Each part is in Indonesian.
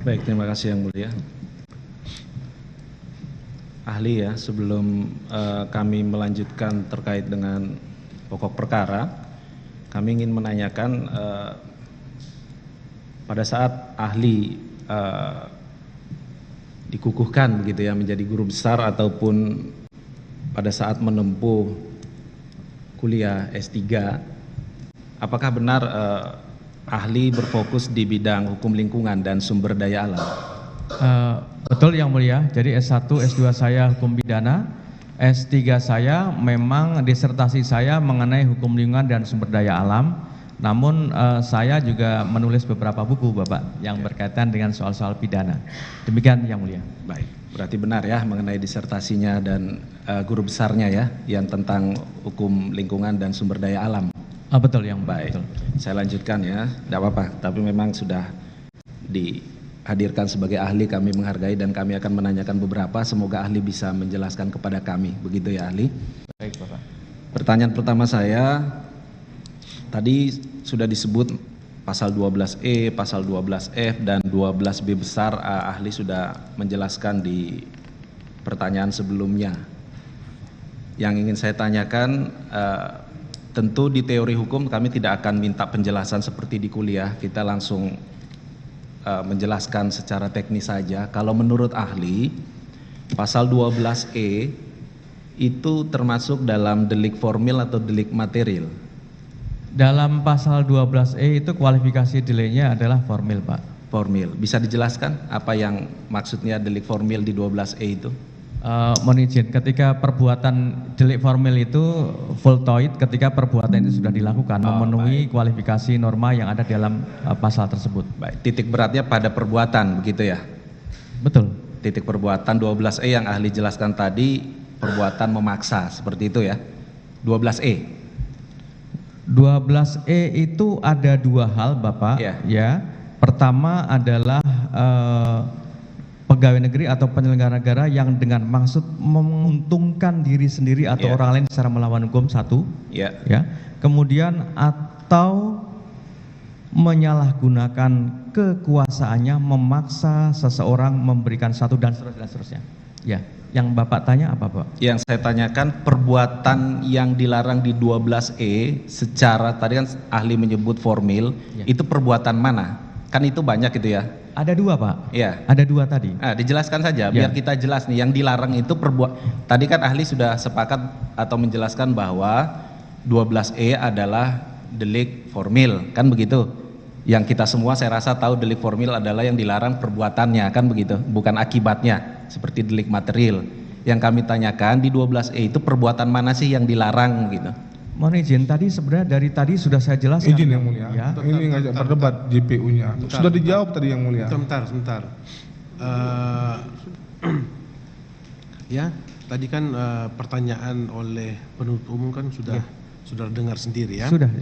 Baik, terima kasih Yang Mulia. Ahli ya, sebelum kami melanjutkan terkait dengan pokok perkara, kami ingin menanyakan pada saat ahli dikukuhkan begitu ya menjadi guru besar ataupun pada saat menempuh kuliah S3, apakah benar ahli berfokus di bidang hukum lingkungan dan sumber daya alam? Betul Yang Mulia, jadi S1, S2 saya hukum pidana, S3 saya memang disertasi saya mengenai hukum lingkungan dan sumber daya alam, namun saya juga menulis beberapa buku Bapak yang berkaitan dengan soal-soal pidana. Demikian Yang Mulia. Baik, berarti benar ya mengenai disertasinya dan guru besarnya ya, yang tentang hukum lingkungan dan sumber daya alam. Betul Yang Mulia. Baik, betul. Saya lanjutkan ya, tidak apa-apa, tapi memang sudah dihadirkan sebagai ahli, kami menghargai dan kami akan menanyakan beberapa, semoga ahli bisa menjelaskan kepada kami, begitu ya ahli? Baik Bapak. Pertanyaan pertama saya, tadi sudah disebut pasal 12E, pasal 12F, dan 12B besar, ahli sudah menjelaskan di pertanyaan sebelumnya. Yang ingin saya tanyakan, tentu di teori hukum kami tidak akan minta penjelasan seperti di kuliah, kita langsung menjelaskan secara teknis saja. Kalau menurut ahli, pasal 12E itu termasuk dalam delik formil atau delik material? Dalam pasal 12E itu kualifikasi deliknya adalah formil Pak. Formil, bisa dijelaskan apa yang maksudnya delik formil di 12E itu? Mohon izin, ketika perbuatan delik formil itu fultoid ketika perbuatan itu sudah dilakukan, memenuhi kualifikasi norma yang ada dalam pasal tersebut. Baik, titik beratnya pada perbuatan begitu ya? Betul. Titik perbuatan 12E yang ahli jelaskan tadi, perbuatan memaksa, seperti itu ya? 12E. 12E itu ada dua hal Bapak, ya. Pertama adalah pegawai negeri atau penyelenggara negara yang dengan maksud menguntungkan diri sendiri atau orang lain secara melawan hukum, satu, ya. Kemudian atau menyalahgunakan kekuasaannya memaksa seseorang memberikan satu dan seterusnya. Ya, yang Bapak tanya apa Pak? Yang saya tanyakan perbuatan yang dilarang di 12E secara tadi kan ahli menyebut formil, itu perbuatan mana? Kan itu banyak itu ya? Ada dua Pak. Iya. Ada dua tadi. Dijelaskan saja biar kita jelas nih. Yang dilarang itu tadi kan ahli sudah sepakat atau menjelaskan bahwa 12E adalah delik formil, kan begitu? Yang kita semua saya rasa tahu delik formil adalah yang dilarang perbuatannya, kan begitu? Bukan akibatnya, seperti delik material. Yang kami tanyakan di 12E itu perbuatan mana sih yang dilarang gitu? Mohon izin, tadi sebenarnya dari tadi sudah saya jelaskan. Izin Yang Mulia, ini ngajak berdebat JPU-nya. Sudah dijawab tadi Yang Mulia. Sebentar. Ya, tadi kan pertanyaan oleh penuntut umum kan sudah dengar sendiri ya. Sudah.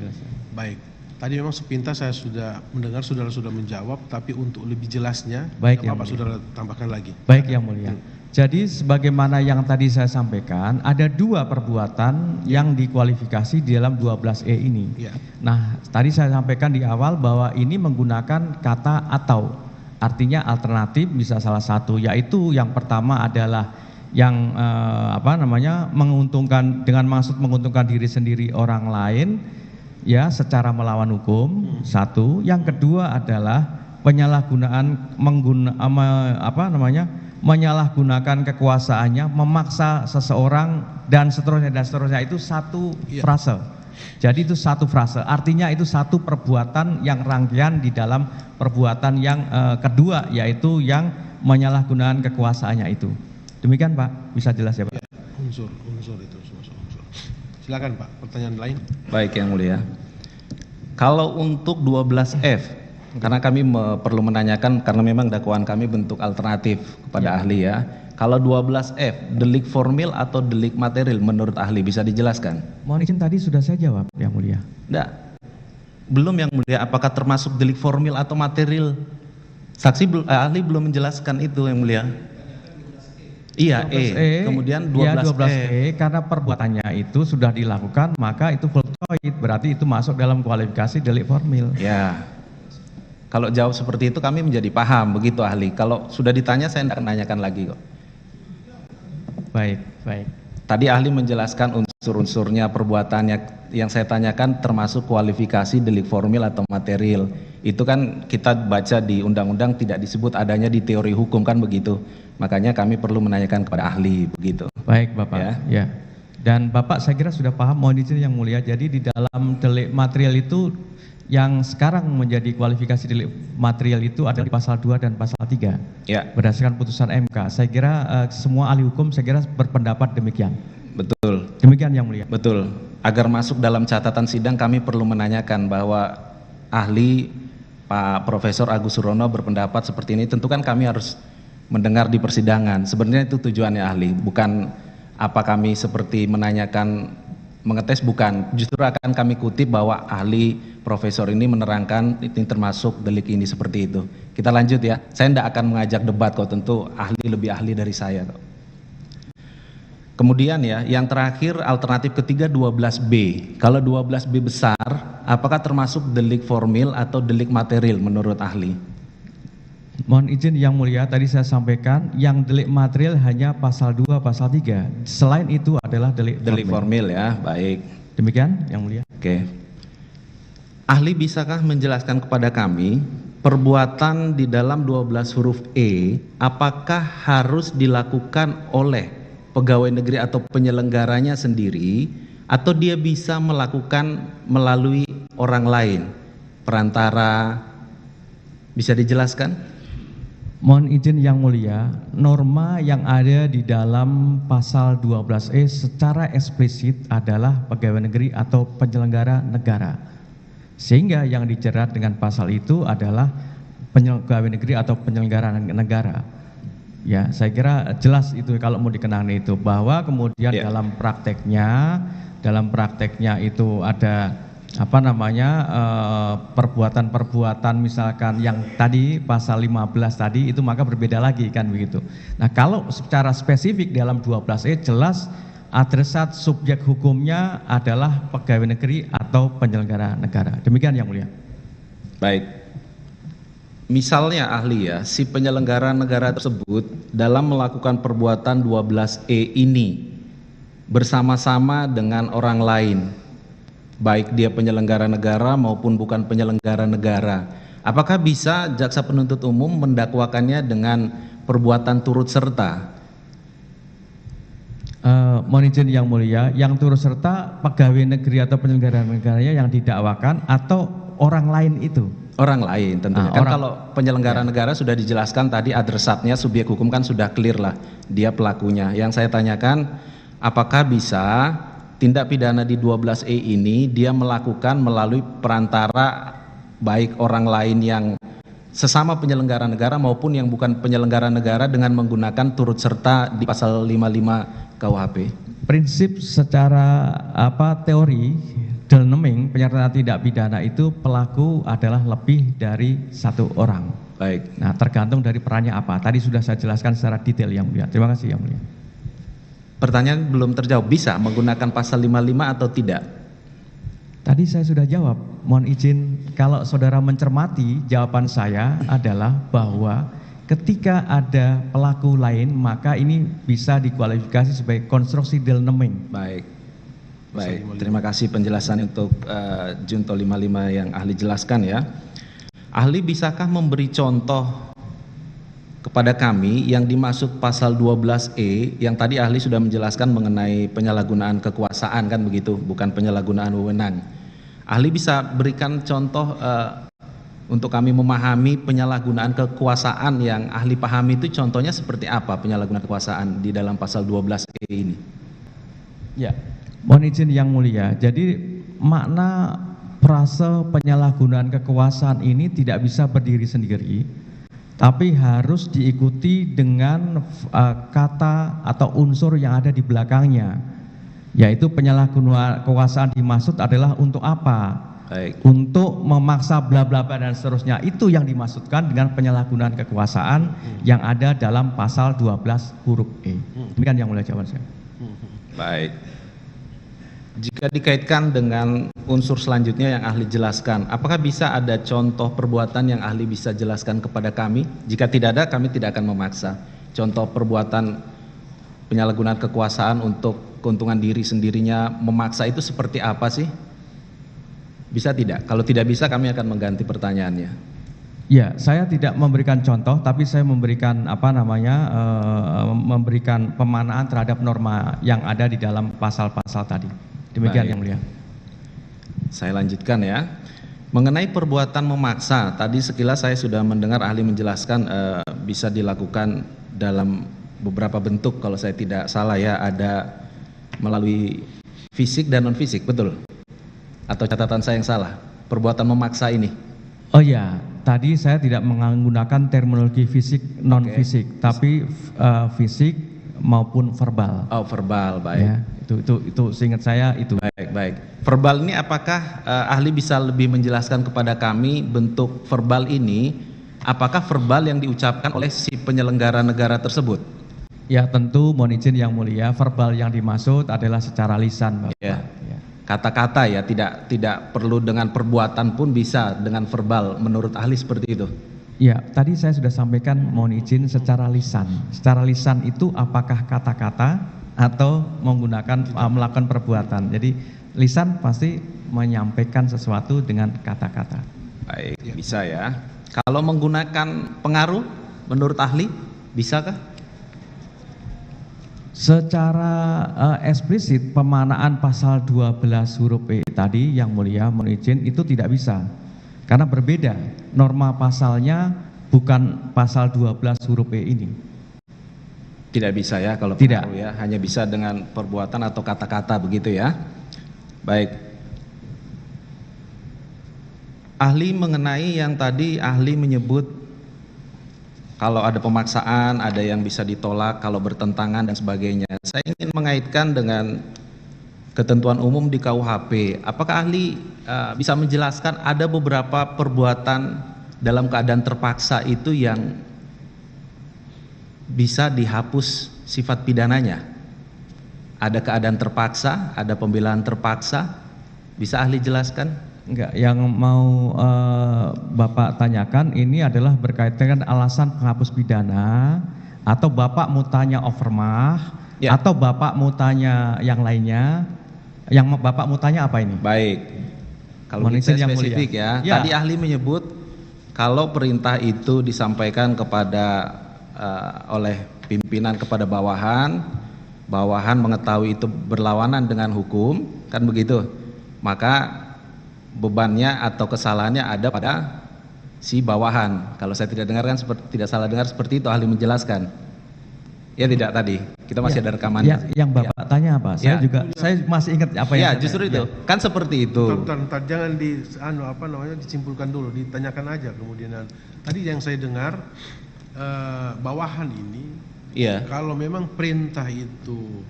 Baik. Tadi memang sepintas saya sudah mendengar, saudara sudah menjawab, tapi untuk lebih jelasnya, baik Bapak saudara tambahkan lagi. Baik Yang Mulia. Jadi sebagaimana yang tadi saya sampaikan, ada dua perbuatan yang dikualifikasi di dalam 12E ini. Nah, tadi saya sampaikan di awal bahwa ini menggunakan kata atau, artinya alternatif bisa salah satu, yaitu yang pertama adalah yang menguntungkan dengan maksud menguntungkan diri sendiri orang lain, ya, secara melawan hukum, satu. Yang kedua adalah penyalahgunaan menyalahgunakan kekuasaannya, memaksa seseorang dan seterusnya itu satu frase. Jadi itu satu frase, artinya itu satu perbuatan yang rangkaian di dalam perbuatan yang kedua, yaitu yang menyalahgunakan kekuasaannya itu. Demikian Pak, bisa jelas ya Pak? Unsur itu unsur. Silakan Pak, pertanyaan lain. Baik Yang Mulia. Kalau untuk 12F, karena kami perlu menanyakan karena memang dakwaan kami bentuk alternatif kepada ahli ya. Kalau 12F, delik formil atau delik material menurut ahli bisa dijelaskan? Mohon izin, tadi sudah saya jawab Yang Mulia. Enggak. Belum Yang Mulia, apakah termasuk delik formil atau material? Ahli belum menjelaskan itu Yang Mulia. Iya, 12E, kemudian 12E. Karena perbuatannya itu sudah dilakukan, maka itu fultoid, berarti itu masuk dalam kualifikasi delik formil. Ya. Kalau jawab seperti itu kami menjadi paham, begitu ahli. Kalau sudah ditanya saya tidak akan nanyakan lagi kok. Baik, baik. Tadi ahli menjelaskan unsur-unsurnya, perbuatannya. Yang saya tanyakan termasuk kualifikasi delik formil atau material. Itu kan kita baca di undang-undang tidak disebut adanya di teori hukum kan begitu. Makanya kami perlu menanyakan kepada ahli begitu. Baik Bapak, ya. Dan Bapak saya kira sudah paham, mohon izin yang mulia. Jadi di dalam delik material itu yang sekarang menjadi kualifikasi delik material itu adalah di pasal 2 dan pasal 3. Ya. Berdasarkan putusan MK. Saya kira semua ahli hukum saya kira berpendapat demikian. Betul. Demikian yang mulia. Betul. Agar masuk dalam catatan sidang kami perlu menanyakan bahwa ahli Pak Profesor Agus Surono berpendapat seperti ini. Tentu kan kami harus mendengar di persidangan. Sebenarnya itu tujuannya ahli, bukan apa kami seperti menanyakan mengetes, bukan. Justru akan kami kutip bahwa ahli profesor ini menerangkan ini termasuk delik ini seperti itu. Kita lanjut ya. Saya tidak akan mengajak debat kok, tentu ahli lebih ahli dari saya kok. Kemudian ya, yang terakhir alternatif ketiga 12B. Kalau 12B besar, apakah termasuk delik formil atau delik material menurut ahli? Mohon izin yang mulia, tadi saya sampaikan yang delik material hanya pasal 2, pasal 3. Selain itu adalah delik formil ya, baik. Demikian yang mulia. Oke. Ahli bisakah menjelaskan kepada kami perbuatan di dalam 12 huruf E apakah harus dilakukan oleh pegawai negeri atau penyelenggaranya sendiri atau dia bisa melakukan melalui orang lain, perantara? Bisa dijelaskan? Mohon izin yang mulia, norma yang ada di dalam pasal 12E secara eksplisit adalah pegawai negeri atau penyelenggara negara. Sehingga yang dijerat dengan pasal itu adalah pegawai negeri atau penyelenggara negara. Ya, saya kira jelas itu kalau mau dikenang itu, bahwa kemudian dalam prakteknya itu ada perbuatan-perbuatan misalkan yang tadi pasal 15 tadi itu maka berbeda lagi kan begitu. Nah, kalau secara spesifik dalam 12E jelas adresat subjek hukumnya adalah pegawai negeri atau penyelenggara negara. Demikian yang mulia. Baik. Misalnya ahli ya, si penyelenggara negara tersebut dalam melakukan perbuatan 12E ini bersama-sama dengan orang lain, baik dia penyelenggara negara maupun bukan penyelenggara negara, apakah bisa jaksa penuntut umum mendakwakannya dengan perbuatan turut serta? Mohon izin yang mulia, yang turut serta pegawai negeri atau penyelenggara negaranya yang didakwakan atau orang lain itu? Orang lain tentunya. Kalau penyelenggara negara sudah dijelaskan tadi adresatnya, subjek hukum kan sudah clear lah, dia pelakunya. Yang saya tanyakan, apakah bisa tindak pidana di 12E ini dia melakukan melalui perantara baik orang lain yang sesama penyelenggara negara maupun yang bukan penyelenggara negara dengan menggunakan turut serta di pasal 55 KUHP? Prinsip secara teori dalam naming penyertaan tindak pidana itu pelaku adalah lebih dari satu orang. Baik. Nah, tergantung dari perannya apa. Tadi sudah saya jelaskan secara detail yang mulia. Terima kasih yang mulia. Pertanyaan belum terjawab, bisa menggunakan pasal 55 atau tidak? Tadi saya sudah jawab. Mohon izin, kalau saudara mencermati jawaban saya adalah bahwa ketika ada pelaku lain maka ini bisa dikualifikasi sebagai konstruksi del naming. Baik. Baik, terima kasih penjelasan untuk Junto 55 yang ahli jelaskan ya. Ahli bisakah memberi contoh kepada kami yang dimaksud pasal 12E yang tadi ahli sudah menjelaskan mengenai penyalahgunaan kekuasaan kan begitu, bukan penyalahgunaan wewenang. Ahli bisa berikan contoh untuk kami memahami penyalahgunaan kekuasaan yang ahli pahami itu contohnya seperti apa penyalahgunaan kekuasaan di dalam pasal 12E ini? Ya. Mohon izin yang mulia, jadi makna frase penyalahgunaan kekuasaan ini tidak bisa berdiri sendiri, tapi harus diikuti dengan kata atau unsur yang ada di belakangnya, yaitu penyalahgunaan kekuasaan dimaksud adalah untuk apa? Baik. Untuk memaksa bla bla bla dan seterusnya, itu yang dimaksudkan dengan penyalahgunaan kekuasaan yang ada dalam pasal 12 huruf E. Demikian yang mulia jawaban saya. Baik. Jika dikaitkan dengan unsur selanjutnya yang ahli jelaskan. Apakah bisa ada contoh perbuatan yang ahli bisa jelaskan kepada kami? Jika tidak ada, kami tidak akan memaksa. Contoh perbuatan penyalahgunaan kekuasaan untuk keuntungan diri sendirinya, memaksa itu seperti apa sih? Bisa tidak? Kalau tidak bisa, kami akan mengganti pertanyaannya. Ya, saya tidak memberikan contoh, tapi saya memberikan memberikan pemanaan terhadap norma yang ada di dalam pasal-pasal tadi. Demikian Baik. yang mulia. Saya lanjutkan ya. Mengenai perbuatan memaksa, tadi sekilas saya sudah mendengar ahli menjelaskan bisa dilakukan dalam beberapa bentuk, kalau saya tidak salah ya, ada melalui fisik dan non fisik, betul? Atau catatan saya yang salah? Perbuatan memaksa ini. Oh ya, tadi saya tidak menggunakan terminologi fisik non fisik, tapi fisik maupun verbal. Oh, verbal, baik. Ya, itu seingat saya itu. Baik. Verbal ini apakah ahli bisa lebih menjelaskan kepada kami bentuk verbal ini? Apakah verbal yang diucapkan oleh si penyelenggara negara tersebut? Ya, tentu mohon izin yang mulia, verbal yang dimaksud adalah secara lisan, Bapak. Ya. Ya. Kata-kata ya, tidak perlu dengan perbuatan pun bisa dengan verbal, menurut ahli seperti itu. Ya, tadi saya sudah sampaikan mohon izin secara lisan. Secara lisan itu apakah kata-kata atau menggunakan melakukan perbuatan. Jadi lisan pasti menyampaikan sesuatu dengan kata-kata. Baik, bisa ya. Kalau menggunakan pengaruh, menurut ahli, bisakah? Secara eksplisit pemanaan pasal 12 huruf E tadi yang mulia mohon izin itu tidak bisa. Karena berbeda, norma pasalnya bukan pasal 12 huruf E ini. Tidak bisa ya kalau Tidak. pengaruh ya, hanya bisa dengan perbuatan atau kata-kata begitu ya. Baik. Ahli mengenai yang tadi ahli menyebut kalau ada pemaksaan, ada yang bisa ditolak kalau bertentangan dan sebagainya. Saya ingin mengaitkan dengan ketentuan umum di KUHP. Apakah ahli bisa menjelaskan ada beberapa perbuatan dalam keadaan terpaksa itu yang bisa dihapus sifat pidananya? Ada keadaan terpaksa, ada pembelaan terpaksa, bisa ahli jelaskan? Enggak, yang mau Bapak tanyakan ini adalah berkaitan dengan alasan penghapus pidana, atau Bapak mau tanya overmah, Ya. atau Bapak mau tanya yang lainnya. Yang Bapak mau tanya apa ini? Baik, kalau Mohon kita izin yang spesifik mulia. ya. Ya. Tadi ahli menyebut kalau perintah itu disampaikan kepada oleh pimpinan kepada bawahan, bawahan mengetahui itu berlawanan dengan hukum, kan begitu, maka bebannya atau kesalahannya ada pada si bawahan. Kalau saya tidak dengarkan tidak salah dengar seperti itu ahli menjelaskan. Ya tidak tadi. Kita masih ada rekamannya. Ya, yang Bapak tanya apa? Saya Ya. juga saya masih ingat apa Ya, yang justru itu. Kan seperti itu. Bentar, jangan disimpulkan dulu, ditanyakan aja kemudian. Tadi yang saya dengar bawahan ini, Iya. kalau memang perintah itu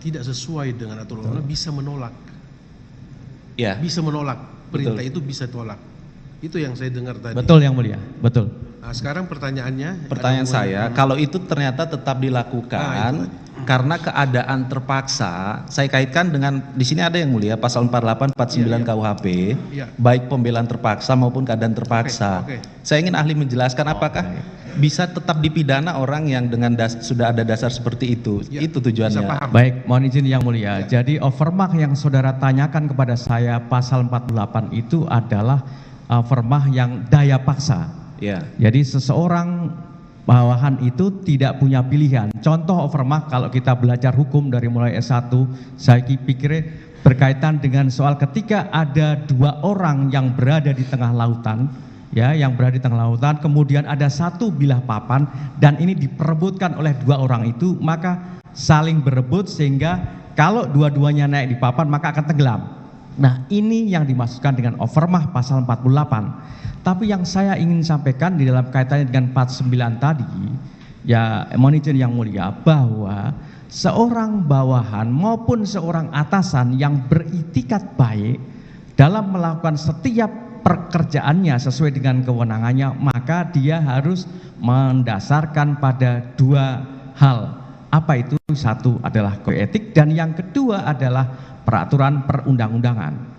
tidak sesuai dengan aturan bisa menolak. Ya. Bisa menolak. Perintah Betul. itu bisa tolak. Itu yang saya dengar tadi. Betul yang mulia, betul. Nah, sekarang pertanyaannya. Pertanyaan ada saya, kalau itu ternyata tetap dilakukan karena keadaan terpaksa, saya kaitkan dengan di sini ada yang mulia pasal 48 49 KUHP, Iya. baik pembelaan terpaksa maupun keadaan terpaksa. Oke. Saya ingin ahli menjelaskan apakah bisa tetap dipidana orang yang dengan sudah ada dasar seperti itu. Ya, Itu tujuannya. bisa paham. Baik, mohon izin yang mulia. Jadi overmah yang saudara tanyakan kepada saya pasal 48 itu adalah overmah yang daya paksa. Ya. Jadi seseorang bawahan itu tidak punya pilihan. Contoh overmah kalau kita belajar hukum dari mulai S1, saya pikir berkaitan dengan soal ketika ada dua orang yang berada di tengah lautan, ya, yang berada di tengah lautan, kemudian ada satu bilah papan dan ini diperebutkan oleh dua orang itu, maka saling berebut sehingga kalau dua-duanya naik di papan maka akan tenggelam. Nah, ini yang dimaksudkan dengan overmah pasal 48. Tapi yang saya ingin sampaikan di dalam kaitannya dengan 49 tadi, ya mohon izin yang mulia, bahwa seorang bawahan maupun seorang atasan yang beritikat baik dalam melakukan setiap pekerjaannya sesuai dengan kewenangannya, maka dia harus mendasarkan pada dua hal. Apa itu? Satu adalah kode etik dan yang kedua adalah peraturan perundang-undangan.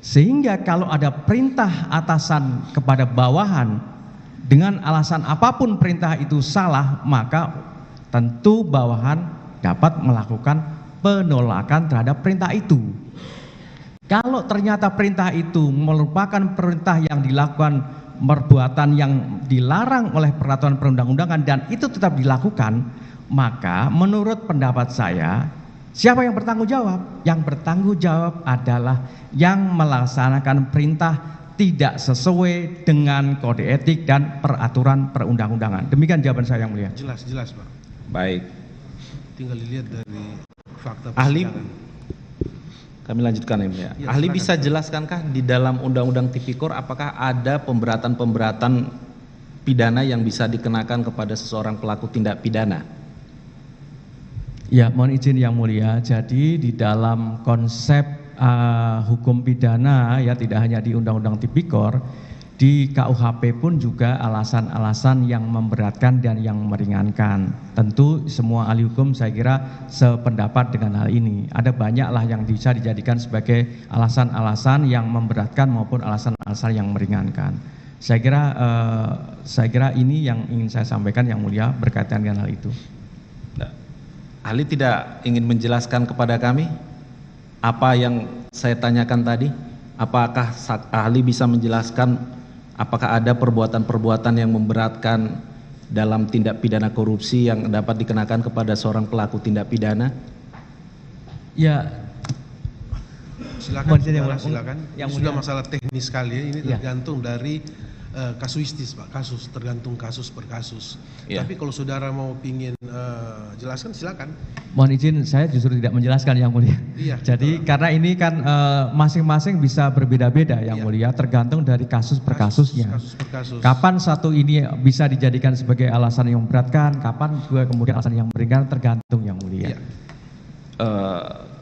Sehingga kalau ada perintah atasan kepada bawahan dengan alasan apapun perintah itu salah, maka tentu bawahan dapat melakukan penolakan terhadap perintah itu. Kalau ternyata perintah itu merupakan perintah yang dilakukan perbuatan yang dilarang oleh peraturan perundang-undangan dan itu tetap dilakukan, maka menurut pendapat saya, siapa yang bertanggung jawab? Yang bertanggung jawab adalah yang melaksanakan perintah tidak sesuai dengan kode etik dan peraturan perundang-undangan. Demikian jawaban saya yang mulia. Jelas, jelas Pak. Baik. Tinggal dilihat dari fakta Ahli, persidangan. kami lanjutkan ya mulia. Ya, Ahli silakan. bisa jelaskankah di dalam Undang-Undang Tipikor apakah ada pemberatan-pemberatan pidana yang bisa dikenakan kepada seseorang pelaku tindak pidana? Ya, mohon izin yang mulia. Jadi di dalam konsep hukum pidana, ya tidak hanya di Undang-Undang Tipikor, di KUHP pun juga alasan-alasan yang memberatkan dan yang meringankan. Tentu semua ahli hukum saya kira sependapat dengan hal ini. Ada banyaklah yang bisa dijadikan sebagai alasan-alasan yang memberatkan maupun alasan-alasan yang meringankan. Saya kira ini yang ingin saya sampaikan yang mulia berkaitan dengan hal itu. Ahli tidak ingin menjelaskan kepada kami apa yang saya tanyakan tadi? Apakah ahli bisa menjelaskan apakah ada perbuatan-perbuatan yang memberatkan dalam tindak pidana korupsi yang dapat dikenakan kepada seorang pelaku tindak pidana? Ya, Silakan, mohon izin yang saudara, mulia. silakan. Yang Ini sudah mulia. masalah teknis sekali ya. Ini Ya. tergantung dari kasuistis Pak, kasus tergantung kasus per kasus. Ya. Tapi kalau saudara mau pingin jelaskan silakan. Mohon izin, saya justru tidak menjelaskan yang mulia. Iya, Jadi karena ini kan masing-masing bisa berbeda-beda yang Iya. mulia, tergantung dari kasus per kasusnya. Kasus per kasus. Kapan satu ini bisa dijadikan sebagai alasan yang memberatkan, kapan juga kemudian alasan yang meringankan, tergantung yang mulia. Iya.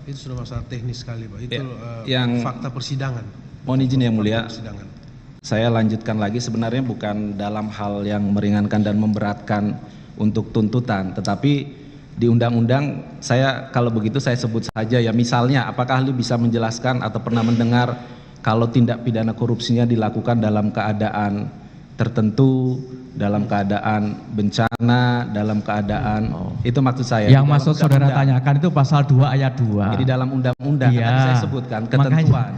Itu sudah masalah teknis sekali Pak. Itu yang- fakta persidangan. Mohon izin yang mulia, Persidangan. saya lanjutkan lagi, sebenarnya bukan dalam hal yang meringankan dan memberatkan untuk tuntutan, tetapi di undang-undang saya kalau begitu saya sebut saja ya, misalnya apakah ahli bisa menjelaskan atau pernah mendengar kalau tindak pidana korupsinya dilakukan dalam keadaan tertentu, dalam keadaan bencana, dalam keadaan itu maksud saya. Yang di dalam maksud saudara undang-undang. tanyakan itu pasal 2 ayat 2. Jadi dalam undang-undang Iya. kan tadi saya sebutkan ketentuan.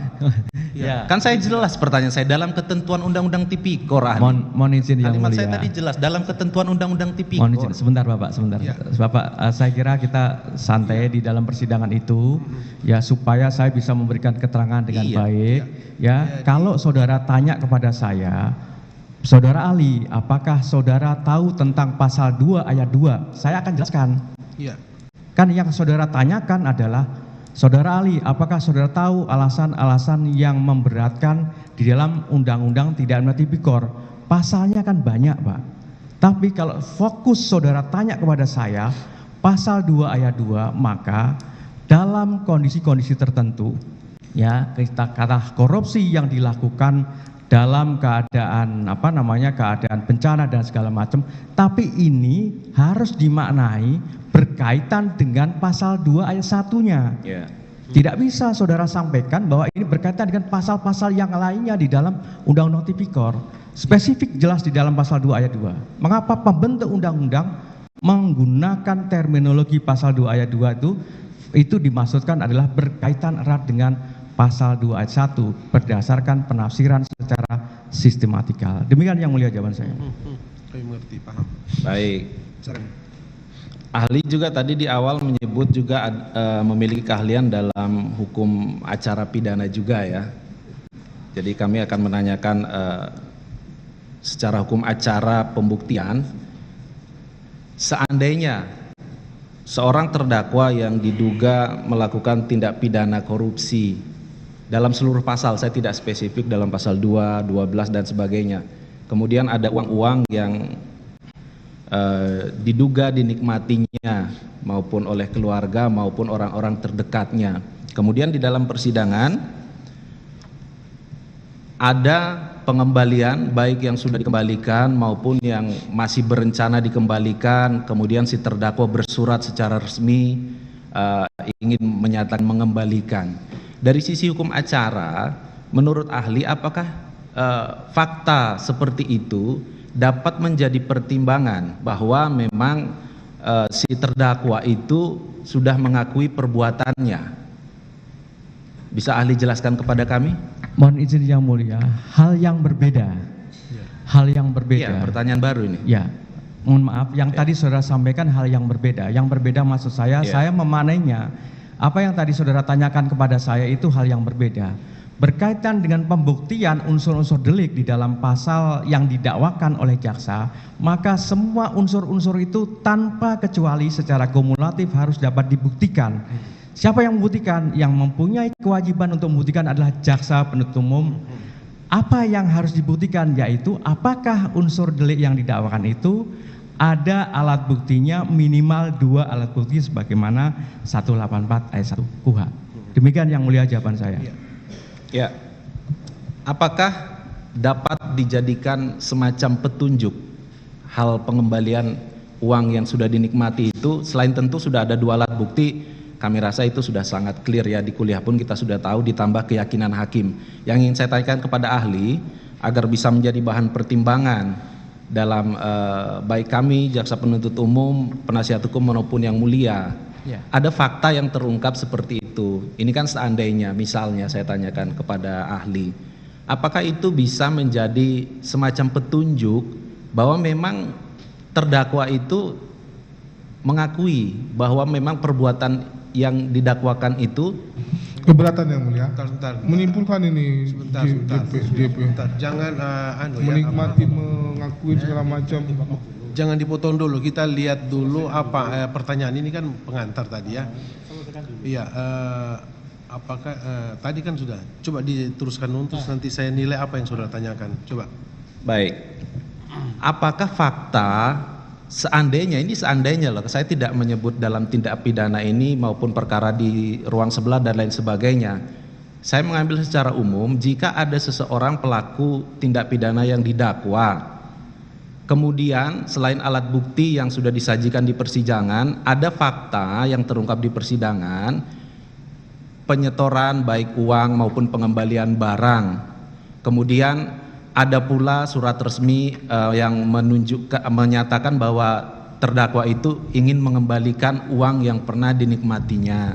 Ya. Kan saya jelas pertanyaan saya dalam ketentuan Undang-Undang Tipikor. ahli. Mohon izin yang Kalimat mulia. saya tadi jelas dalam ketentuan Undang-Undang Mohon Tipikor. izin, sebentar Bapak, sebentar. Ya. Bapak, saya kira kita santai di dalam persidangan itu, ya supaya saya bisa memberikan keterangan dengan Iya, baik. Ya, kalau saudara tanya kepada saya, saudara ahli, apakah saudara tahu tentang pasal 2 ayat 2? Saya akan jelaskan. Iya. Kan yang saudara tanyakan adalah, saudara ahli, apakah saudara tahu alasan-alasan yang memberatkan di dalam Undang-Undang Tidak Pidana Tipikor? Pasalnya kan banyak Pak. Tapi kalau fokus saudara tanya kepada saya, pasal 2 ayat 2, maka dalam kondisi-kondisi tertentu, ya kita kata korupsi yang dilakukan dalam keadaan keadaan bencana dan segala macam, tapi ini harus dimaknai berkaitan dengan pasal 2 ayat 1-nya. Ya. Tidak bisa saudara sampaikan bahwa ini berkaitan dengan pasal-pasal yang lainnya di dalam Undang-Undang Tipikor. Spesifik jelas di dalam pasal 2 ayat 2. Mengapa pembentuk undang-undang menggunakan terminologi pasal 2 ayat 2 itu dimaksudkan adalah berkaitan erat dengan pasal 2 ayat 1 berdasarkan penafsiran secara sistematikal. Demikian yang mulia jawaban saya. Kami mengerti, paham. Baik. Silakan. Ahli juga tadi di awal menyebut juga memiliki keahlian dalam hukum acara pidana juga ya. Jadi kami akan menanyakan secara hukum acara pembuktian, seandainya seorang terdakwa yang diduga melakukan tindak pidana korupsi dalam seluruh pasal, saya tidak spesifik dalam pasal 2, 12 dan sebagainya. Kemudian ada uang-uang yang diduga dinikmatinya maupun oleh keluarga maupun orang-orang terdekatnya. Kemudian di dalam persidangan ada pengembalian baik yang sudah dikembalikan maupun yang masih berencana dikembalikan. Kemudian si terdakwa bersurat secara resmi ingin menyatakan mengembalikan. Dari sisi hukum acara, menurut ahli apakah fakta seperti itu dapat menjadi pertimbangan bahwa memang si terdakwa itu sudah mengakui perbuatannya? Bisa ahli jelaskan kepada kami? Mohon izin yang mulia, hal yang berbeda. Hal yang berbeda. Iya, pertanyaan baru ini. Ya, mohon maaf, yang tadi saudara sampaikan hal yang berbeda. Yang berbeda maksud saya memanainya, apa yang tadi saudara tanyakan kepada saya itu hal yang berbeda. Berkaitan dengan pembuktian unsur-unsur delik di dalam pasal yang didakwakan oleh jaksa, maka semua unsur-unsur itu tanpa kecuali secara kumulatif harus dapat dibuktikan. Siapa yang membuktikan? Yang mempunyai kewajiban untuk membuktikan adalah jaksa penuntut umum. Apa yang harus dibuktikan yaitu apakah unsur delik yang didakwakan itu ada alat buktinya minimal 2 alat bukti sebagaimana 184 ayat 1 KUH. Demikian yang mulia jawaban saya. Ya. Apakah dapat dijadikan semacam petunjuk hal pengembalian uang yang sudah dinikmati itu, selain tentu sudah ada 2 alat bukti, kami rasa itu sudah sangat clear ya, di kuliah pun kita sudah tahu, ditambah keyakinan hakim. Yang ingin saya tanyakan kepada ahli agar bisa menjadi bahan pertimbangan dalam baik kami jaksa penuntut umum, penasihat hukum maupun yang mulia. Ada fakta yang terungkap seperti itu. Ini kan seandainya, misalnya saya tanyakan kepada ahli, apakah itu bisa menjadi semacam petunjuk bahwa memang terdakwa itu mengakui bahwa memang perbuatan yang didakwakan itu keberatan yang mulia. Sebentar. Menyimpulkan ini JP. Jangan menikmati, mengakui segala macam. Jangan dipotong dulu. Kita lihat dulu apa pertanyaan ini kan pengantar tadi ya. Iya. Apakah tadi kan sudah. Coba diteruskan terus nanti saya nilai apa yang saudara tanyakan. Coba. Baik. Apakah fakta seandainya, ini seandainya loh, saya tidak menyebut dalam tindak pidana ini maupun perkara di ruang sebelah dan lain sebagainya. Saya mengambil secara umum, jika ada seseorang pelaku tindak pidana yang didakwa, kemudian selain alat bukti yang sudah disajikan di persidangan, ada fakta yang terungkap di persidangan, penyetoran baik uang maupun pengembalian barang, kemudian ada pula surat resmi yang menyatakan bahwa terdakwa itu ingin mengembalikan uang yang pernah dinikmatinya.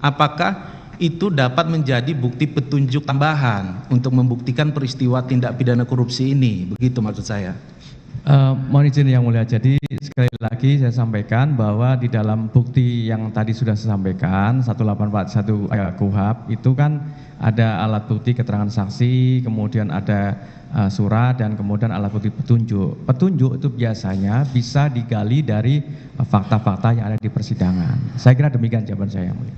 Apakah itu dapat menjadi bukti petunjuk tambahan untuk membuktikan peristiwa tindak pidana korupsi ini? Begitu maksud saya. Mohon izin yang mulia, jadi sekali lagi saya sampaikan bahwa di dalam bukti yang tadi sudah saya sampaikan 1841 KUHP itu kan ada alat bukti keterangan saksi, kemudian ada surat, dan kemudian alat bukti petunjuk. Petunjuk itu biasanya bisa digali dari fakta-fakta yang ada di persidangan. Saya kira demikian jawaban saya yang mulia.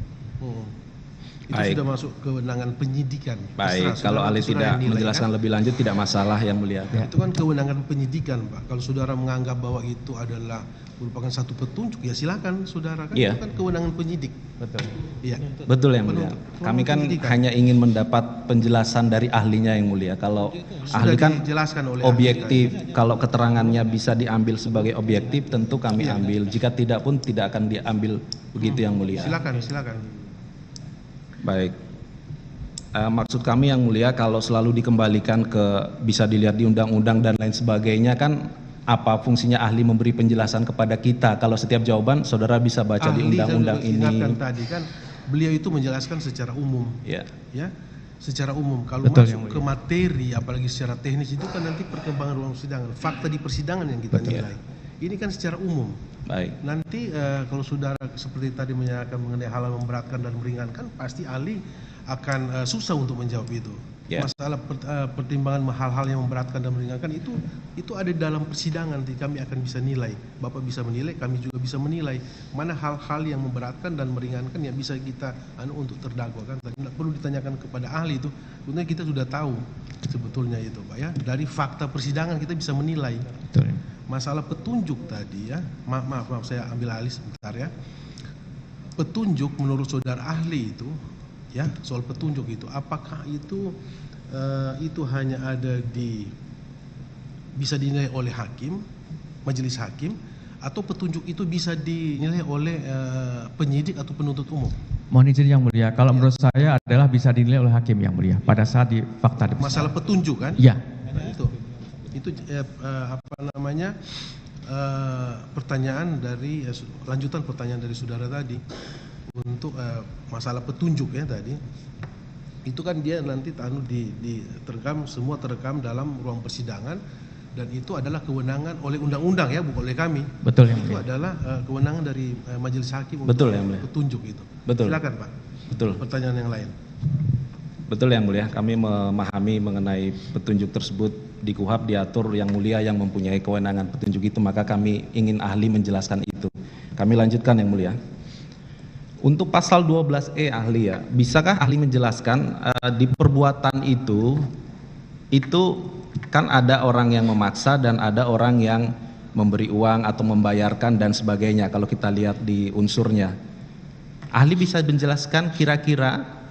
Itu Baik. sudah masuk kewenangan penyidikan. Baik, kalau ahli tidak menjelaskan lebih lanjut tidak masalah yang mulia. Ya. Itu kan kewenangan penyidikan, Pak. Kalau saudara menganggap bahwa itu adalah merupakan satu petunjuk, ya silakan saudara, kan itu kan kewenangan penyidik. Betul. Iya. Betul yang mulia. Kami kan hanya ingin mendapat penjelasan dari ahlinya yang mulia. Kalau ahli kan objektif, kalau keterangannya bisa diambil sebagai objektif tentu kami ambil. Jika tidak pun tidak akan diambil, begitu yang mulia. Silakan. Baik. Maksud kami yang mulia, kalau selalu dikembalikan ke bisa dilihat di undang-undang dan lain sebagainya, kan apa fungsinya ahli memberi penjelasan kepada kita kalau setiap jawaban saudara bisa baca di undang-undang ini. Ingatkan tadi kan beliau itu menjelaskan secara umum. Ya. Secara umum. Kalau masuk ke materi apalagi secara teknis itu kan nanti perkembangan ruang persidangan, fakta di persidangan yang kita nilai. Ini kan secara umum. Baik. Nanti kalau saudara seperti tadi menanyakan mengenai hal yang memberatkan dan meringankan, pasti ahli akan susah untuk menjawab itu. Masalah pertimbangan hal-hal yang memberatkan dan meringankan itu ada di dalam persidangan. Nanti kami akan bisa nilai. Bapak bisa menilai, kami juga bisa menilai mana hal-hal yang memberatkan dan meringankan yang bisa kita untuk terdakwa kan. Tidak perlu ditanyakan kepada ahli itu. Sebenarnya kita sudah tahu sebetulnya itu, Pak ya. Dari fakta persidangan kita bisa menilai. Betul. Masalah petunjuk tadi ya, maaf saya ambil alih sebentar ya. Petunjuk menurut saudara ahli itu ya, soal petunjuk itu apakah itu hanya ada bisa dinilai oleh hakim, majelis hakim, atau petunjuk itu bisa dinilai oleh penyidik atau penuntut umum? Mohon izin Yang Mulia, kalau menurut saya adalah bisa dinilai oleh hakim Yang Mulia pada saat di fakta di masalah petunjuk kan? Iya. Nah, itu apa namanya pertanyaan dari lanjutan pertanyaan dari saudara tadi untuk masalah petunjuk ya tadi. Itu kan dia nanti terekam, semua terekam dalam ruang persidangan, dan itu adalah kewenangan oleh undang-undang ya, bukan oleh kami. Betul Yang Itu Mulia. adalah kewenangan dari majelis hakim Betul, untuk Yang Mulia. petunjuk itu. Betul. Silakan Pak. Betul. Pertanyaan yang lain. Betul Yang Mulia, kami memahami mengenai petunjuk tersebut di KUHP diatur Yang Mulia yang mempunyai kewenangan petunjuk itu, maka kami ingin ahli menjelaskan itu. Kami lanjutkan Yang Mulia. Untuk pasal 12E ahli ya, bisakah ahli menjelaskan di perbuatan itu kan ada orang yang memaksa dan ada orang yang memberi uang atau membayarkan dan sebagainya kalau kita lihat di unsurnya. Ahli bisa menjelaskan kira-kira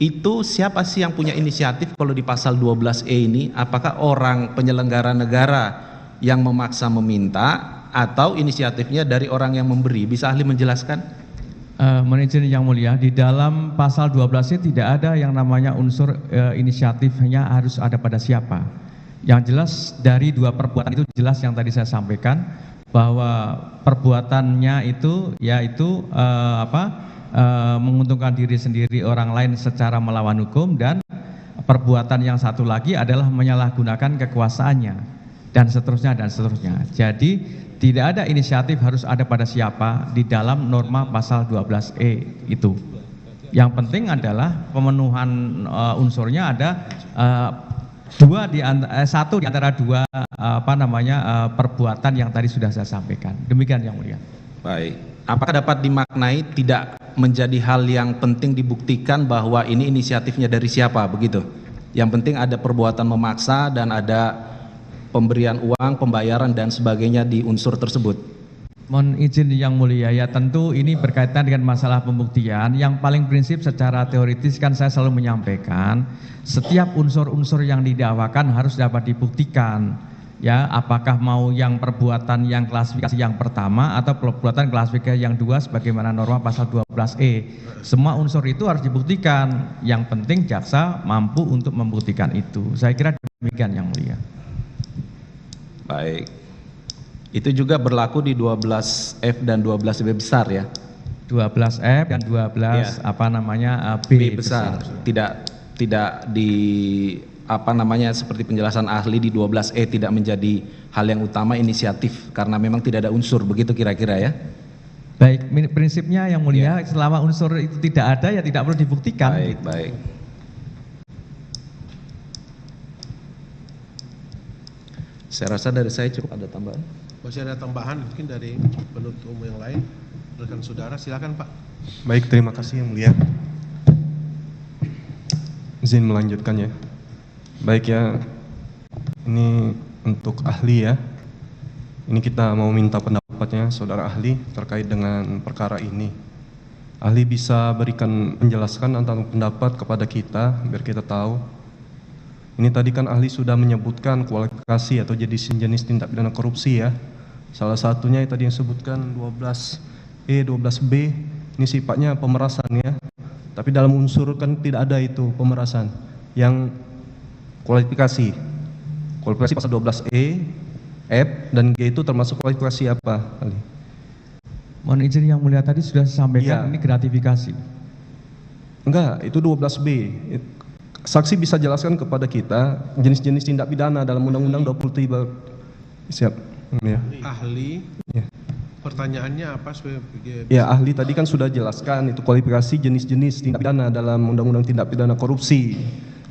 itu siapa sih yang punya inisiatif kalau di pasal 12E ini? Apakah orang penyelenggara negara yang memaksa meminta atau inisiatifnya dari orang yang memberi? Bisa ahli menjelaskan? Mohon izin Yang Mulia, di dalam pasal 12 ini tidak ada yang namanya unsur inisiatifnya harus ada pada siapa. Yang jelas dari dua perbuatan itu jelas yang tadi saya sampaikan, bahwa perbuatannya itu yaitu menguntungkan diri sendiri, orang lain secara melawan hukum, dan perbuatan yang satu lagi adalah menyalahgunakan kekuasaannya dan seterusnya dan seterusnya. Jadi tidak ada inisiatif harus ada pada siapa di dalam norma pasal 12E itu. Yang penting adalah pemenuhan unsurnya ada satu di antara dua perbuatan yang tadi sudah saya sampaikan. Demikian Yang Mulia. Baik. Apakah dapat dimaknai tidak menjadi hal yang penting dibuktikan bahwa ini inisiatifnya dari siapa begitu? Yang penting ada perbuatan memaksa dan ada pemberian uang, pembayaran dan sebagainya di unsur tersebut. Mohon izin Yang Mulia, ya tentu ini berkaitan dengan masalah pembuktian. Yang paling prinsip secara teoritis kan saya selalu menyampaikan, setiap unsur-unsur yang didakwakan harus dapat dibuktikan. Ya, apakah mau yang perbuatan yang klasifikasi yang pertama atau perbuatan klasifikasi yang dua sebagaimana norma pasal 12E. Semua unsur itu harus dibuktikan. Yang penting jaksa mampu untuk membuktikan itu. Saya kira demikian Yang Mulia. Baik. Itu juga berlaku di 12F dan 12B besar ya. 12F dan 12 B besar. Tidak di seperti penjelasan ahli di 12E tidak menjadi hal yang utama inisiatif karena memang tidak ada unsur, begitu kira-kira ya. Baik, prinsipnya Yang Mulia selama unsur itu tidak ada ya tidak perlu dibuktikan. Baik. Saya rasa dari saya cukup. Ada tambahan? Masih ada tambahan mungkin dari penuntut umum yang lain? Rekan saudara, silakan Pak. Baik, terima kasih Yang Mulia. Izin melanjutkan ya. Baik ya, ini untuk ahli ya. Ini kita mau minta pendapatnya saudara ahli terkait dengan perkara ini. Ahli bisa berikan penjelasan atau pendapat kepada kita biar kita tahu. Ini tadi kan ahli sudah menyebutkan kualifikasi atau jenis tindak pidana korupsi ya. Salah satunya tadi yang sebutkan 12E, 12B, ini sifatnya pemerasan ya. Tapi dalam unsur kan tidak ada itu pemerasan. Yang kualifikasi pasal 12E, F, dan G itu termasuk kualifikasi apa, ahli? Mohon izin Yang Mulia, tadi sudah saya sampaikan ini gratifikasi. Enggak, itu 12B. Saksi bisa jelaskan kepada kita jenis-jenis tindak pidana dalam Undang-Undang 23. Siap. Ya. Ahli. Ya. Pertanyaannya apa? Ya, ahli tadi kan sudah jelaskan itu kualifikasi jenis-jenis tindak pidana dalam Undang-Undang Tindak Pidana Korupsi.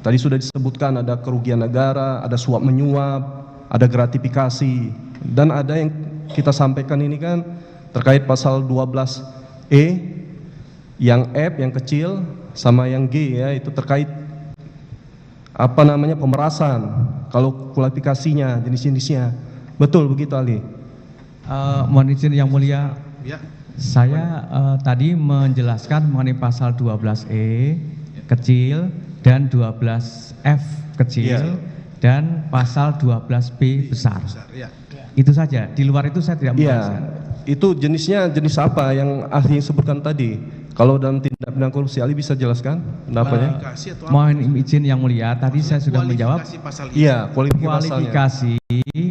Tadi sudah disebutkan ada kerugian negara, ada suap menyuap, ada gratifikasi, dan ada yang kita sampaikan ini kan terkait pasal 12E yang F yang kecil sama yang G ya, itu terkait pemerasan. Kalau kualifikasinya, jenis-jenisnya. Betul begitu ahli? Mohon izin Yang Mulia. Ya. Saya tadi menjelaskan mengenai pasal 12E kecil dan 12F kecil dan pasal 12B besar. Ya. Itu saja. Di luar itu saya tidak menjelaskan. Itu jenisnya jenis apa yang ahli sebutkan tadi? Kalau dalam tindak pidana korupsi, ahli bisa jelaskan pendapatnya? Mohon izin yang mulia, tadi saya sudah menjawab. Iya, Kualifikasi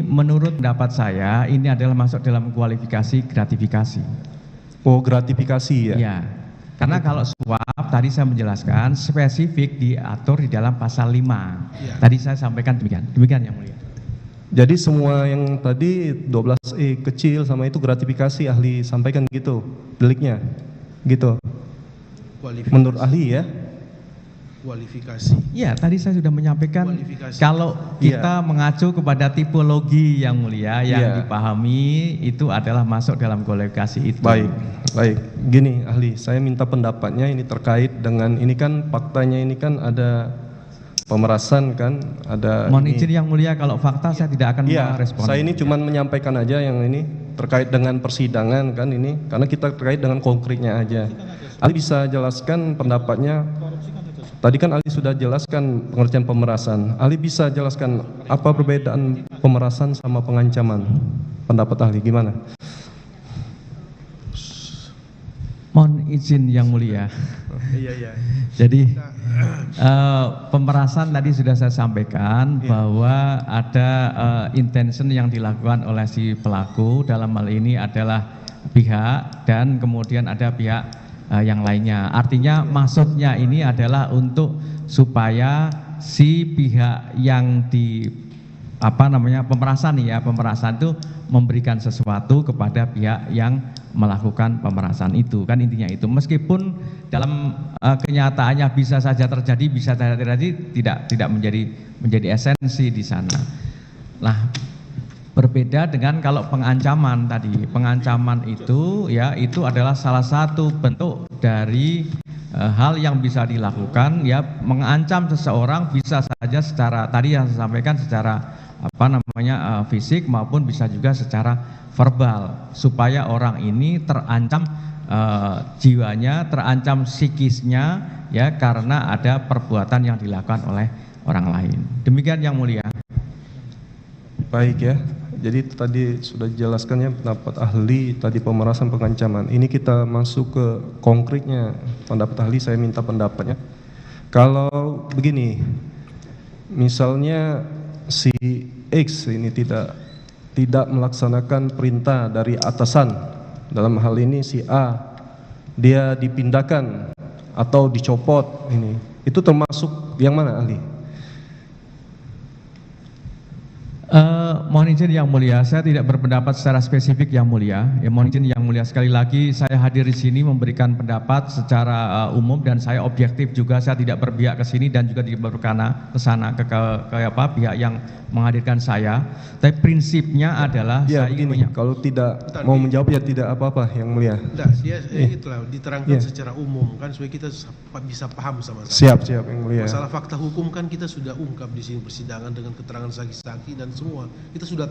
menurut pendapat saya ini adalah masuk dalam kualifikasi gratifikasi. Oh, gratifikasi ya? Iya. Karena kalau suap tadi saya menjelaskan spesifik diatur di dalam pasal 5. Ya. Tadi saya sampaikan demikian. Demikian yang mulia. Jadi semua yang tadi 12E kecil sama itu gratifikasi, ahli sampaikan gitu deliknya, gitu. Menurut ahli ya? Kualifikasi. Ya, tadi saya sudah menyampaikan Kualifikasi. kalau kita mengacu kepada tipologi yang mulia yang dipahami itu adalah masuk dalam kualifikasi itu. Baik. Gini ahli, saya minta pendapatnya ini terkait dengan ini kan faktanya ini kan ada pemerasan kan, ada. Mohon izin yang mulia, kalau fakta saya tidak akan merespon. Saya ini cuma menyampaikan aja yang ini terkait dengan persidangan kan ini, karena kita terkait dengan konkretnya aja. Ali bisa jelaskan pendapatnya. Tadi kan Ali sudah jelaskan pengertian pemerasan. Ali bisa jelaskan apa perbedaan pemerasan sama pengancaman? Pendapat ahli gimana? Mohon izin yang mulia. Iya. Jadi pemerasan tadi sudah saya sampaikan bahwa ada intention yang dilakukan oleh si pelaku, dalam hal ini adalah pihak dan kemudian ada pihak yang lainnya. Artinya maksudnya ini adalah untuk supaya si pihak yang di pemerasan itu memberikan sesuatu kepada pihak yang melakukan pemerasan itu, kan intinya itu. Meskipun dalam kenyataannya bisa saja terjadi, bisa saja terjadi, tidak menjadi esensi di sana. Nah, berbeda dengan kalau pengancaman tadi. Pengancaman itu itu adalah salah satu bentuk dari hal yang bisa dilakukan, mengancam seseorang bisa saja secara tadi yang saya sampaikan secara fisik maupun bisa juga secara verbal, supaya orang ini terancam jiwanya, terancam psikisnya karena ada perbuatan yang dilakukan oleh orang lain. Demikian yang mulia. Baik ya. Jadi tadi sudah dijelaskan ya pendapat ahli tadi pemerasan pengancaman. Ini kita masuk ke konkretnya pendapat ahli, saya minta pendapatnya. Kalau begini, misalnya si X ini tidak melaksanakan perintah dari atasan, dalam hal ini si A, dia dipindahkan atau dicopot, itu termasuk yang mana ahli? Mohon izin yang mulia, saya tidak berpendapat secara spesifik yang mulia. Mohon izin yang mulia, sekali lagi saya hadir di sini memberikan pendapat secara umum dan saya objektif juga, saya tidak berpihak ke sini dan juga tidak berkana ke sana ke pihak yang menghadirkan saya. Tapi prinsipnya adalah saya begini, kalau tidak mau menjawab ya tidak apa-apa yang mulia. Itulah diterangkan secara umum kan supaya kita bisa paham sama-sama. Siap yang mulia. Masalah fakta hukum kan kita sudah ungkap di sini persidangan dengan keterangan saksi-saksi dan semua kita sudah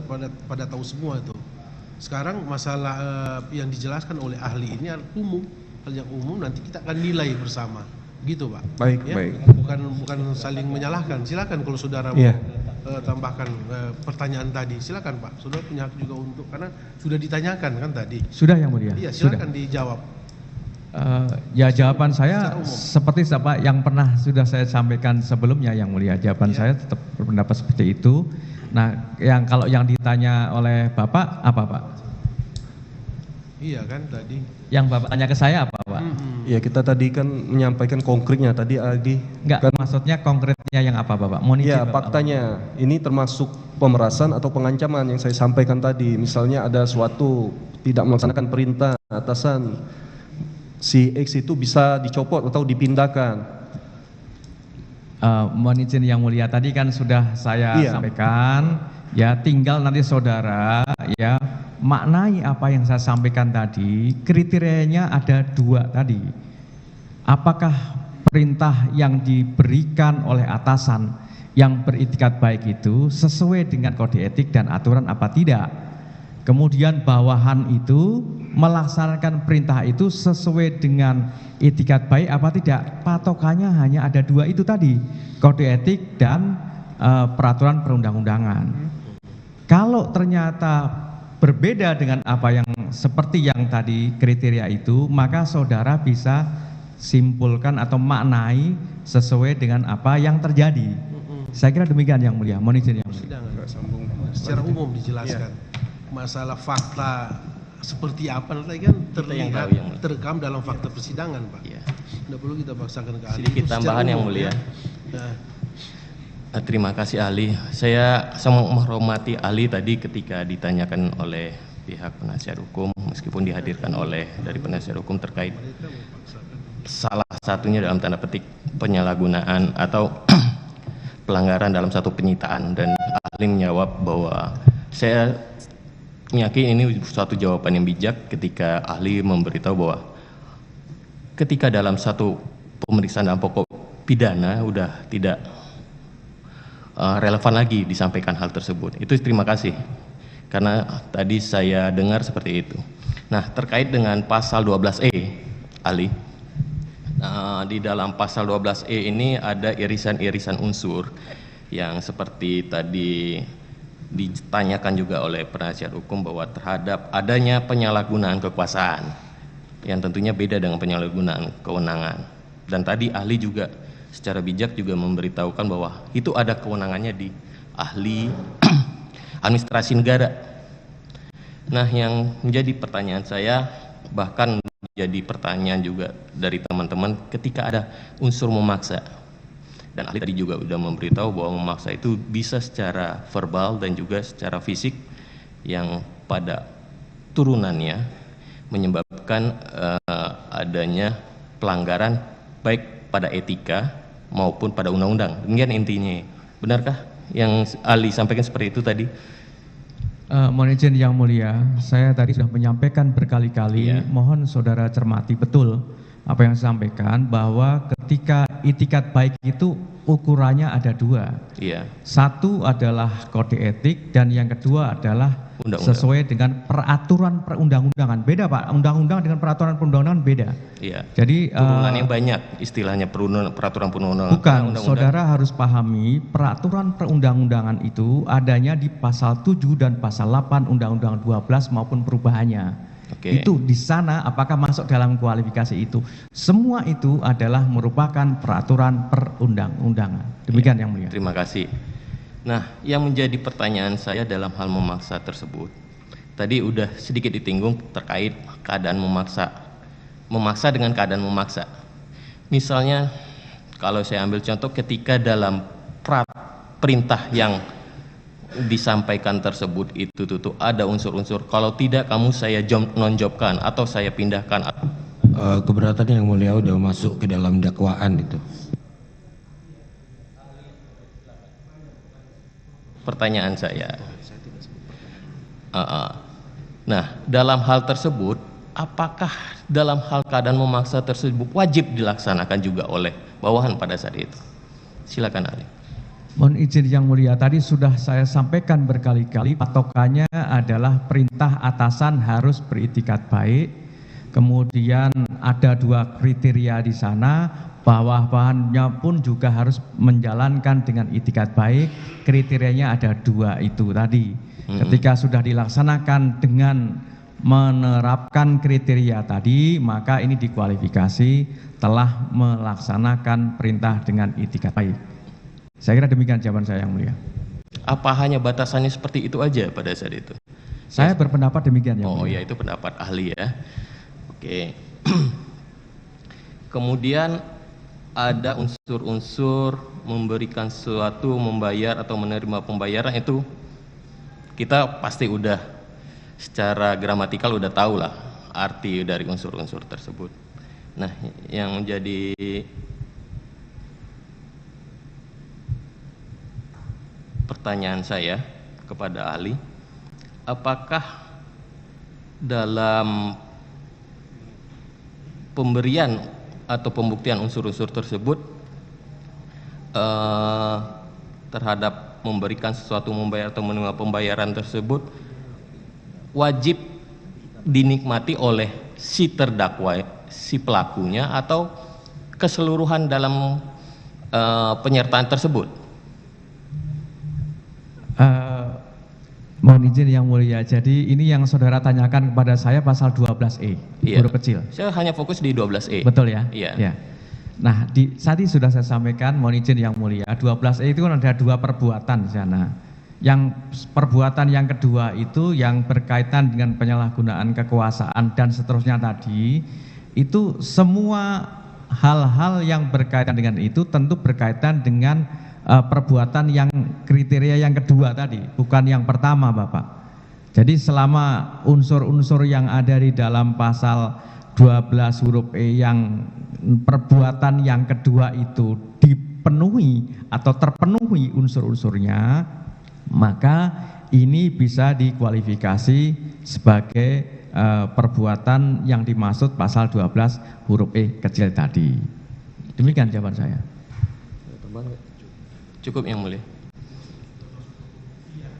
pada tahu semua itu. Sekarang masalah yang dijelaskan oleh ahli ini umum, hal yang umum, nanti kita akan nilai bersama, gitu Pak. Baik. Bukan saling menyalahkan. Silakan kalau saudara mau tambahkan pertanyaan tadi, silakan Pak. Saudara punya hak juga untuk, karena sudah ditanyakan kan tadi. Sudah yang mulia. Iya, silakan dijawab. Jawaban saya seperti apa yang pernah sudah saya sampaikan sebelumnya yang mulia. Jawaban saya tetap berpendapat seperti itu. Nah, kalau yang ditanya oleh Bapak apa Pak? Iya kan tadi. Yang Bapak tanya ke saya apa Pak? Iya, kita tadi kan menyampaikan konkretnya tadi Adi. Enggak, maksudnya konkretnya yang apa Bapak? Iya, faktanya ini termasuk pemerasan atau pengancaman yang saya sampaikan tadi. Misalnya ada suatu tidak melaksanakan perintah atasan, si X itu bisa dicopot atau dipindahkan. Mohon izin yang mulia, tadi kan sudah saya sampaikan, tinggal nanti saudara maknai apa yang saya sampaikan tadi. Kriterianya ada 2 tadi. Apakah perintah yang diberikan oleh atasan yang beritikat baik itu sesuai dengan kode etik dan aturan apa tidak? Kemudian bawahan itu melaksanakan perintah itu sesuai dengan itikat baik apa tidak? Patokannya hanya ada 2 itu tadi, kode etik dan peraturan perundang-undangan. Kalau ternyata berbeda dengan apa yang seperti yang tadi kriteria itu, maka saudara bisa simpulkan atau maknai sesuai dengan apa yang terjadi. Saya kira demikian yang mulia. Mohon izin yang mulia. Secara umum dijelaskan masalah fakta seperti apa nanti kan terlihat terekam dalam fakta persidangan, Pak. Tidak perlu kita paksakan ke ahli. Sedikit tambahan yang mulia. Terima kasih ahli. Saya sangat menghormati ahli tadi ketika ditanyakan oleh pihak penasihat hukum, meskipun dihadirkan oleh dari penasihat hukum terkait salah satunya dalam tanda petik penyalahgunaan atau pelanggaran dalam satu penyitaan, dan ahli menjawab bahwa saya yakin ini suatu jawaban yang bijak ketika ahli memberitahu bahwa ketika dalam satu pemeriksaan dalam pokok pidana udah tidak relevan lagi disampaikan hal tersebut. Itu terima kasih, karena tadi saya dengar seperti itu. Nah, terkait dengan pasal 12E, ahli, di dalam pasal 12E ini ada irisan-irisan unsur yang seperti tadi ditanyakan juga oleh penasihat hukum bahwa terhadap adanya penyalahgunaan kekuasaan yang tentunya beda dengan penyalahgunaan kewenangan. Dan tadi ahli juga secara bijak juga memberitahukan bahwa itu ada kewenangannya di ahli administrasi negara. Nah, yang menjadi pertanyaan saya, bahkan menjadi pertanyaan juga dari teman-teman ketika ada unsur memaksa, dan ahli tadi juga sudah memberitahu bahwa memaksa itu bisa secara verbal dan juga secara fisik yang pada turunannya menyebabkan adanya pelanggaran baik pada etika maupun pada undang-undang. Demikian intinya. Benarkah yang ahli sampaikan seperti itu tadi? Mohon izin yang mulia, saya tadi sudah menyampaikan berkali-kali, mohon saudara cermati betul apa yang saya sampaikan, bahwa ketika itikat baik itu ukurannya ada dua. Satu adalah kode etik, dan yang kedua adalah sesuai dengan peraturan perundang-undangan. Beda, Pak, undang-undang dengan peraturan perundang-undangan beda. Jadi turunannya banyak istilahnya peraturan perundang-undangan. Bukan, saudara harus pahami peraturan perundang-undangan itu adanya di pasal 7 dan pasal 8 Undang-Undang 12 maupun perubahannya. Itu di sana apakah masuk dalam kualifikasi itu? Semua itu adalah merupakan peraturan perundang-undangan. Demikian yang mulia. Terima kasih. Nah, yang menjadi pertanyaan saya dalam hal memaksa tersebut, tadi udah sedikit ditinggung terkait keadaan memaksa dengan keadaan memaksa. Misalnya, kalau saya ambil contoh ketika dalam perintah yang disampaikan tersebut itu tuh ada unsur-unsur, kalau tidak kamu saya nonjobkan atau saya pindahkan. Keberatan yang mulia udah masuk ke dalam dakwaan itu. Pertanyaan saya, nah dalam hal tersebut, apakah dalam hal keadaan memaksa tersebut wajib dilaksanakan juga oleh bawahan pada saat itu? Silakan ahli. Mohon izin yang mulia, tadi sudah saya sampaikan berkali-kali, patokannya adalah perintah atasan harus beritikat baik, kemudian ada dua kriteria di sana, bawahannya pun juga harus menjalankan dengan itikat baik. Kriterianya ada dua itu tadi. Ketika sudah dilaksanakan dengan menerapkan kriteria tadi, maka ini dikualifikasi telah melaksanakan perintah dengan itikat baik. Saya kira demikian jawaban saya yang mulia. Apa hanya batasannya seperti itu aja pada saat itu? Saya berpendapat demikian yang mulia. Oh ya, itu pendapat ahli ya. Oke. Kemudian ada unsur-unsur memberikan sesuatu, membayar atau menerima pembayaran, itu kita pasti udah secara gramatikal udah tahu lah arti dari unsur-unsur tersebut. Nah, yang menjadi pertanyaan saya kepada ahli, apakah dalam pemberian atau pembuktian unsur-unsur tersebut terhadap memberikan sesuatu, membayar atau menerima pembayaran tersebut wajib dinikmati oleh si terdakwa, si pelakunya, atau keseluruhan dalam penyertaan tersebut? Mohon izin Yang Mulia, jadi ini yang saudara tanyakan kepada saya pasal 12E, Iya. huruf kecil. Saya hanya fokus di 12E. Betul ya? Iya. Ya. Nah, tadi sudah saya sampaikan, mohon izin Yang Mulia, 12E itu kan ada dua perbuatan di sana. Yang perbuatan yang kedua itu yang berkaitan dengan penyalahgunaan kekuasaan dan seterusnya tadi, itu semua hal-hal yang berkaitan dengan itu tentu berkaitan dengan perbuatan yang kriteria yang kedua tadi, bukan yang pertama Bapak. Jadi selama unsur-unsur yang ada di dalam pasal 12 huruf E yang perbuatan yang kedua itu dipenuhi atau terpenuhi unsur-unsurnya, maka ini bisa dikualifikasi sebagai perbuatan yang dimaksud pasal 12 huruf E kecil tadi. Demikian jawaban saya. Cukup Yang Mulia.